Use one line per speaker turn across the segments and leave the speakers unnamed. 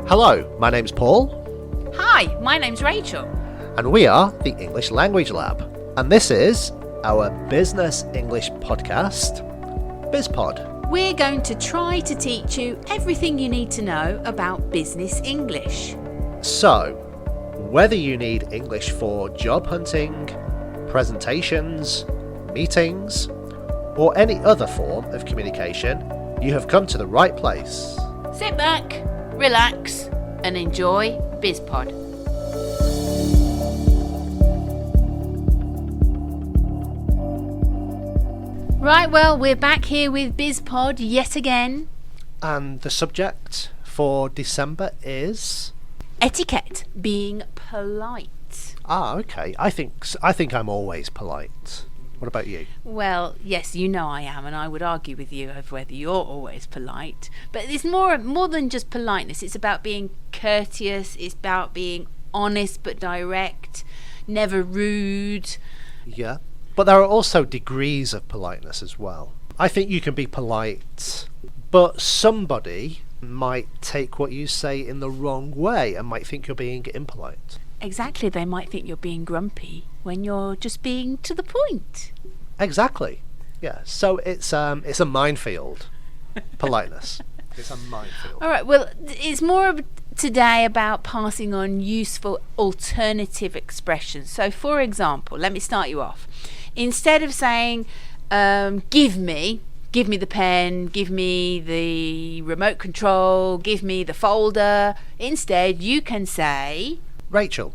Hello, my name's Paul.
Hi, my name's Rachel.
And we are the English Language Lab. And this is our Business English podcast, BizPod.
We're going to try to teach you everything you need to know about business English.
So, whether you need English for job hunting, presentations, meetings, or any other form of communication, you have come to the right place.
Sit back, relax, and enjoy BizPod. Right, well, we're back here with BizPod yet again.
And the subject for December is...
Etiquette, being polite.
Okay. I think I'm always polite. What about you?
Well, yes, you know I am, and I would argue with you over whether you're always polite. But it's more than just politeness. It's about being courteous. It's about being honest but direct, never rude.
Yeah. But there are also degrees of politeness as well. I think you can be polite, but somebody might take what you say in the wrong way and might think you're being impolite.
Exactly, they might think you're being grumpy when you're just being to the point.
Exactly. Yeah. So it's a minefield. Politeness. It's a minefield.
All right. Well, it's more today about passing on useful alternative expressions. So, for example, let me start you off. Instead of saying, give me the pen, give me the remote control, give me the folder, instead you can say...
Rachel,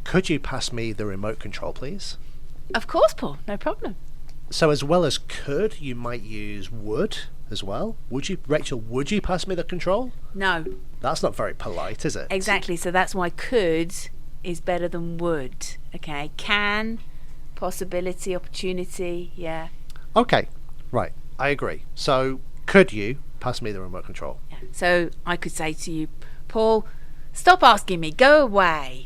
could you pass me the remote control, please?
Of course, Paul, no problem.
So as well as could, you might use would as well. Rachel, would you pass me the control?
No.
That's not very polite, is it?
Exactly, so that's why could is better than would. Okay, can, possibility, opportunity, yeah.
Okay, right, I agree. So could you pass me the remote control?
Yeah. So I could say to you, Paul, stop asking me, go away.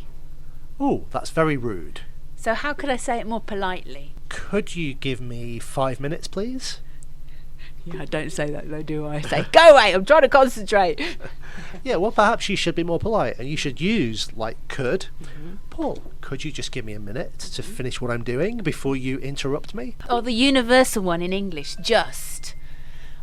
Ooh, that's very rude.
So how could I say it more politely?
Could you give me 5 minutes, please?
Yeah, I don't say that though, do I? I say, go away, I'm trying to concentrate.
Yeah, well, perhaps you should be more polite and you should use, like, could.
Mm-hmm.
Paul, could you just give me a minute to finish what I'm doing before you interrupt me?
Or the universal one in English, just.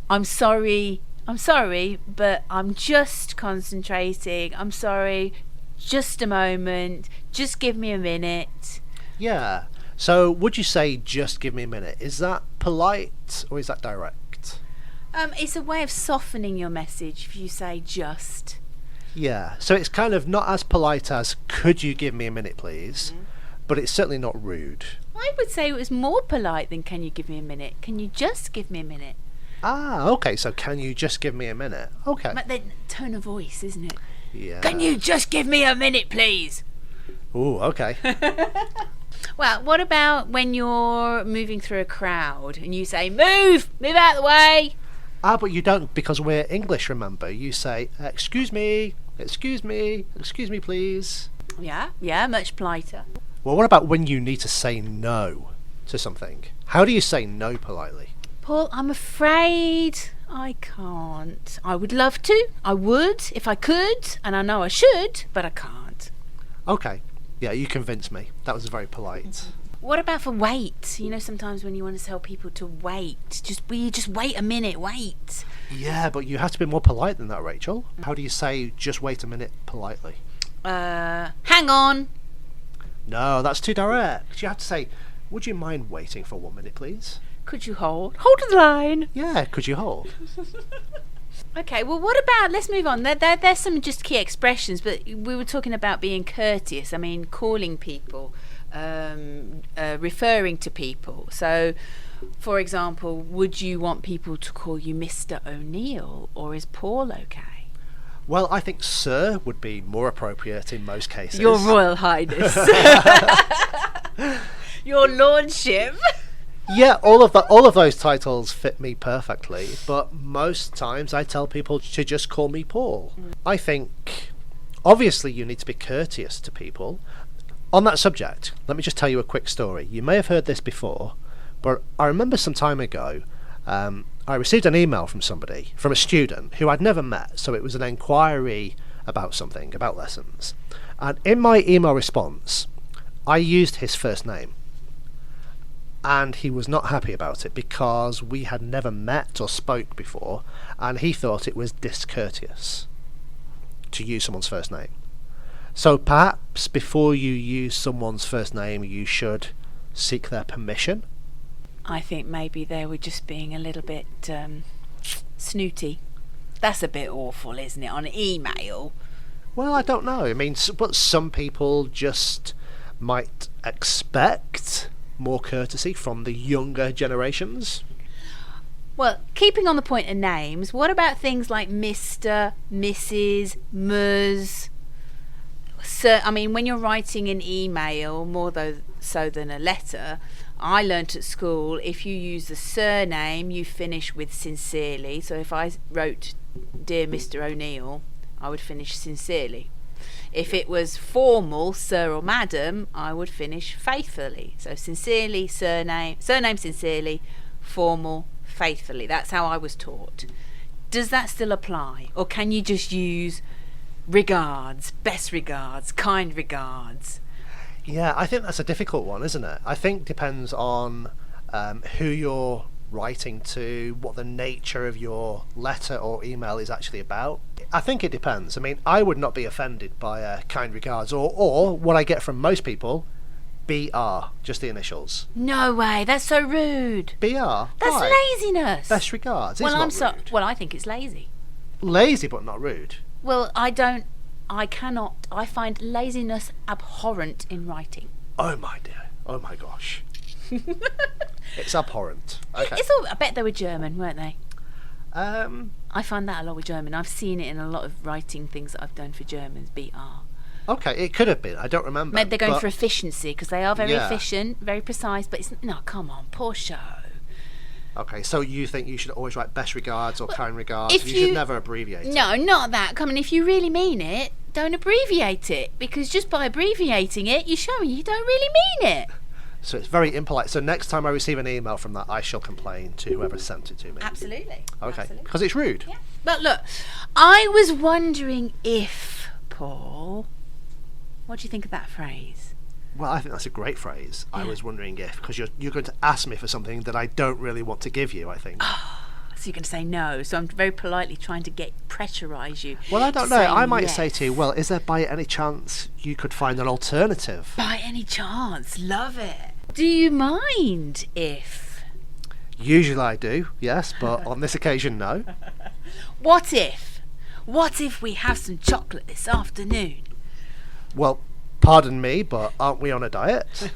I'm sorry, but I'm just concentrating. I'm sorry, just a moment. Just give me a minute.
Yeah. So would you say just give me a minute? Is that polite or is that direct?
It's a way of softening your message if you say just.
Yeah. So it's kind of not as polite as could you give me a minute, please? Mm-hmm. But it's certainly not rude.
I would say it was more polite than can you give me a minute? Can you just give me a minute?
Okay, so can you just give me a minute? Okay.
But the tone of voice, isn't it?
Yeah.
Can you just give me a minute, please?
Ooh, okay.
Well, what about when you're moving through a crowd and you say, move out of the way?
But you don't, because we're English, remember. You say, excuse me, please.
Yeah, much politer.
Well, what about when you need to say no to something? How do you say no politely?
Paul, I'm afraid I can't. I would love to. I would if I could, and I know I should, but I can't.
Okay. Yeah, you convinced me. That was very polite.
What about for wait? You know, sometimes when you want to tell people to wait, will you just wait a minute, wait?
Yeah, but you have to be more polite than that, Rachel. How do you say just wait a minute politely?
Hang on.
No, that's too direct. You have to say, would you mind waiting for 1 minute, please?
Could you hold? Hold the line.
Yeah, could you hold?
Okay, well, what about, let's move on. There's some just key expressions, but we were talking about being courteous. I mean, calling people, referring to people. So, for example, would you want people to call you Mr. O'Neill, or is Paul okay?
Well, I think sir would be more appropriate in most cases.
Your Royal Highness. Your Lordship.
Yeah, all of those titles fit me perfectly, but most times I tell people to just call me Paul. I think, obviously, you need to be courteous to people. On that subject, let me just tell you a quick story. You may have heard this before, but I remember some time ago, I received an email from somebody, from a student who I'd never met, so it was an enquiry about something, about lessons. And in my email response, I used his first name. And he was not happy about it because we had never met or spoke before, and he thought it was discourteous to use someone's first name. So perhaps before you use someone's first name, you should seek their permission.
I think maybe they were just being a little bit snooty. That's a bit awful, isn't it, on email?
Well, I don't know. I mean, but some people just might expect more courtesy from the younger generations.
Well, keeping on the point of names, what about things like Mr., Mrs., Ms.? So, I mean, when you're writing an email, more so than a letter, I learnt at school, if you use the surname, you finish with sincerely. So if I wrote, Dear Mr. O'Neill, I would finish sincerely. If it was formal, sir or madam, I would finish faithfully. So sincerely, surname sincerely, formal, faithfully. That's how I was taught. Does that still apply? Or can you just use regards, best regards, kind regards?
Yeah, I think that's a difficult one, isn't it? I think depends on who you're writing to, what the nature of your letter or email is actually about. I think it depends. I mean, I would not be offended by kind regards, or what I get from most people, BR, just the initials.
No way, that's so rude.
BR?
That's
Why?
laziness.
Best regards.
Well,
It's not rude.
Well, I think it's lazy.
Lazy but not rude.
Well, I find laziness abhorrent in writing.
Oh my dear. Oh my gosh. It's abhorrent. Okay.
I bet they were German, weren't they? I find that a lot with German. I've seen it in a lot of writing things that I've done for Germans, BR.
Okay, it could have been. I don't remember.
Maybe they're going for efficiency, because they are very
Yeah.
efficient, very precise, but it's... No, come on, poor show.
Okay, so you think you should always write best regards or kind regards?
if
You
you-
should never abbreviate it.
No, not that. Come on, if you really mean it, don't abbreviate it, because just by abbreviating it, you're showing you don't really mean it.
So it's very impolite. So next time I receive an email from that, I shall complain to whoever sent it to me.
Absolutely.
Okay,
Absolutely.
because it's rude.
Yeah. But look, I was wondering if, Paul, what do you think of that phrase?
Well, I think that's a great phrase. I
Yeah.
was wondering if, because you're going to ask me for something that I don't really want to give you, I think.
So you're going to say no. So I'm very politely trying to pressurise you.
Well, I don't
to
know.
say
I might
yes.
say to you, well, is there by any chance you could find an alternative?
By any chance, love it. Do you mind if?
Usually I do, yes, but on this occasion, no.
What if? What if we have some chocolate this afternoon?
Well, pardon me, but aren't we on a diet?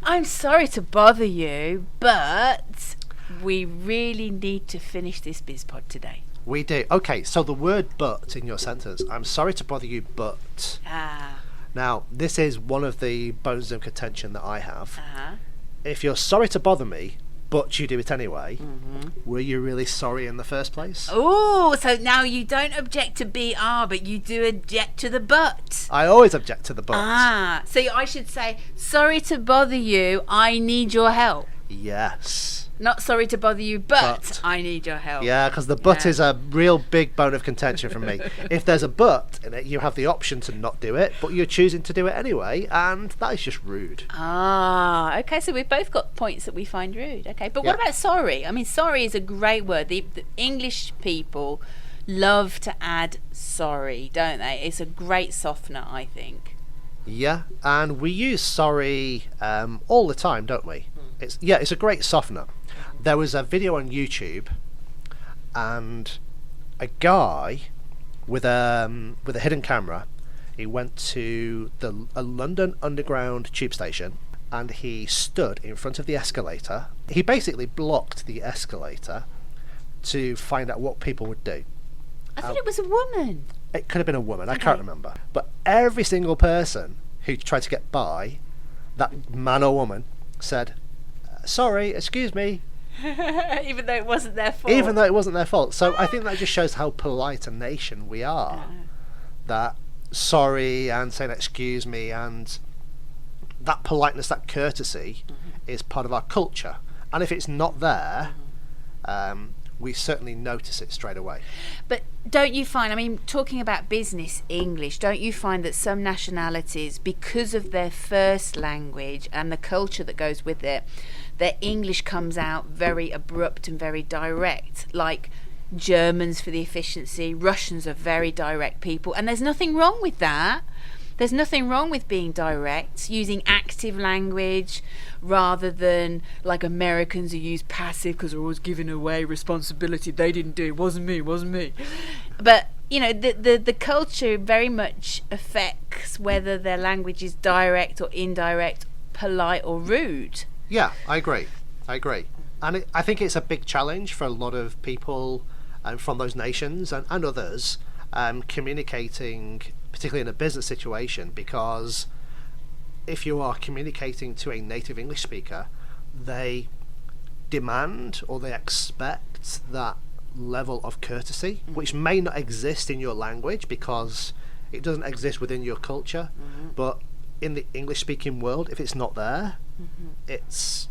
I'm sorry to bother you, but we really need to finish this BizPod today.
We do. Okay, so the word but in your sentence, I'm sorry to bother you, but. Now, this is one of the bones of contention that I have. If you're sorry to bother me, but you do it anyway, were you really sorry in the first place?
Oh, so now you don't object to BR, but you do object to the but.
I always object to the but.
So I should say, sorry to bother you, I need your help.
Yes.
Not sorry to bother you, but
But.
I need your help.
Yeah, because the but
Yeah.
is a real big bone of contention for me. If there's a but in it, you have the option to not do it, but you're choosing to do it anyway, and that is just rude.
Okay, so we've both got points that we find rude. Okay, but what
Yeah.
about sorry? I mean, sorry is a great word. The English people love to add sorry, don't they? It's a great softener, I think.
Yeah, and we use sorry all the time, don't we? It's a great softener. There was a video on YouTube, and a guy with a hidden camera, he went to a London Underground tube station, and he stood in front of the escalator. He basically blocked the escalator to find out what people would do.
I thought it was a woman.
It could have been a woman, I
Okay.
can't remember. But every single person who tried to get by, that man or woman, said, sorry, excuse me,
Even though it wasn't their fault.
even though it wasn't their fault. So I think that just shows how polite a nation we are. That sorry and saying excuse me and that politeness, that courtesy is part of our culture. And if it's not there, we certainly notice it straight away.
But don't you find, I mean, talking about business English, don't you find that some nationalities, because of their first language and the culture that goes with it, their English comes out very abrupt and very direct, like Germans for the efficiency, Russians are very direct people, and there's nothing wrong with that. There's nothing wrong with being direct, using active language rather than like Americans who use passive because they're always giving away responsibility. They didn't do it, wasn't me. But, you know, the culture very much affects whether their language is direct or indirect, polite or rude.
Yeah, I agree. And I think it's a big challenge for a lot of people from those nations and others communicating, particularly in a business situation, because if you are communicating to a native English speaker, they demand or they expect that level of courtesy, which may not exist in your language because it doesn't exist within your culture, but in the English speaking world, if it's not there, it's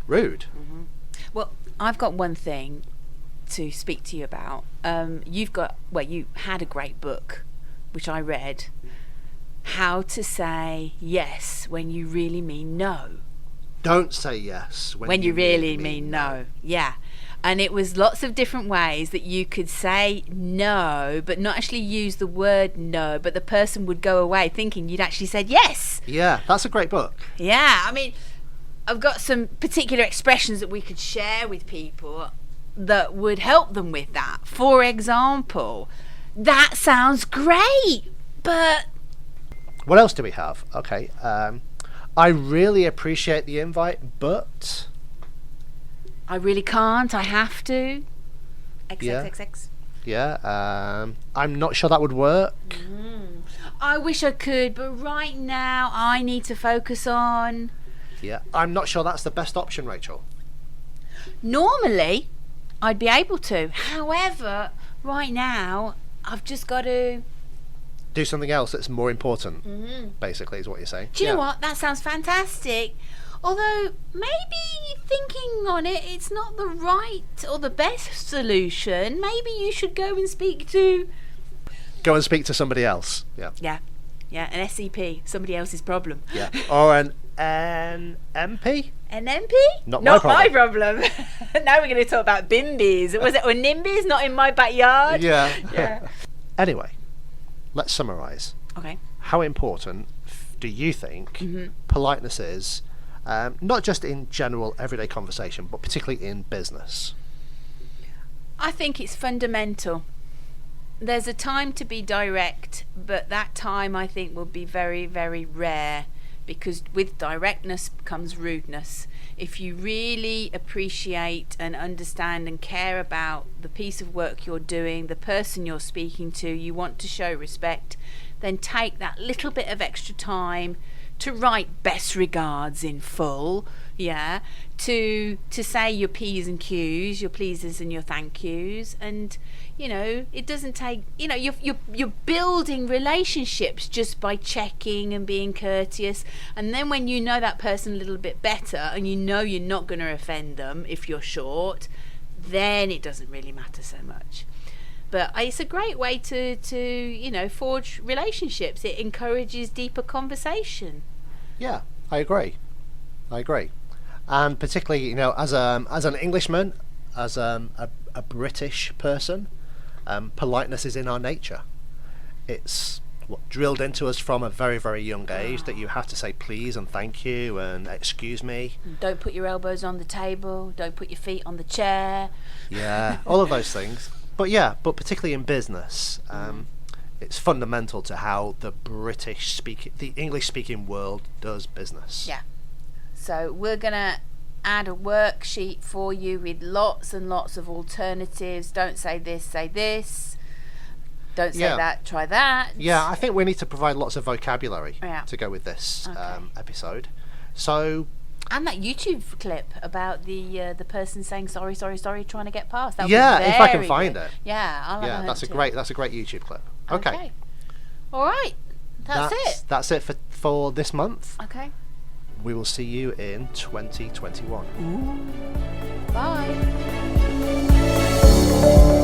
rude.
Well, I've got one thing to speak to you about. You had a great book which I read, How to Say Yes When You Really Mean No.
Don't say yes when
you really mean no. Yeah. And it was lots of different ways that you could say no, but not actually use the word no, but the person would go away thinking you'd actually said yes.
Yeah, that's a great book.
Yeah, I mean, I've got some particular expressions that we could share with people that would help them with that. For example, that sounds great, but...
What else do we have? Okay, I really appreciate the invite, but...
I really can't, I have to. XXXX.
Yeah, I'm not sure that would work.
I wish I could, but right now I need to focus on...
Yeah, I'm not sure that's the best option, Rachel.
Normally, I'd be able to. However, right now, I've just got to...
do something else that's more important, basically, is what you're saying.
Do you know what? That sounds fantastic. Although, maybe thinking on it, it's not the right or the best solution. Maybe you should go and speak to...
Go and speak to somebody else. Yeah.
Yeah, an SCP, somebody else's problem.
Yeah. Or an MP?
An MP?
Not my problem.
Now we're going to talk about bimbies. Was it or NIMBYs? Not in my backyard?
Yeah. Anyway, let's summarise.
Okay.
How important do you think politeness is, not just in general everyday conversation, but particularly in business?
I think it's fundamental. There's a time to be direct, but that time I think will be very, very rare, because with directness comes rudeness. If you really appreciate and understand and care about the piece of work you're doing, the person you're speaking to, you want to show respect, then take that little bit of extra time to write best regards in full, to say your P's and Q's, your pleases and your thank yous, and it doesn't take, you're building relationships just by checking and being courteous, and then when you know that person a little bit better and you know you're not going to offend them if you're short, then it doesn't really matter so much. But it's a great way to forge relationships. It encourages deeper conversation.
Yeah, I agree. And particularly, as an Englishman, as a British person, politeness is in our nature. It's drilled into us from a very, very young age that you have to say please and thank you and excuse me.
Don't put your elbows on the table. Don't put your feet on the chair.
Yeah, all of those things. But particularly in business, it's fundamental to how the English-speaking world does business.
Yeah. So we're gonna add a worksheet for you with lots and lots of alternatives. Don't say this, say this. Don't say that, try that.
Yeah, I think we need to provide lots of vocabulary to go with this episode. So.
And that YouTube clip about the person saying sorry, trying to get past. That
if I can find it.
Yeah, I'll have
that's a great YouTube clip. Okay.
All right. That's it.
That's it for this month.
Okay.
We will see you in 2021.
Ooh. Bye. you.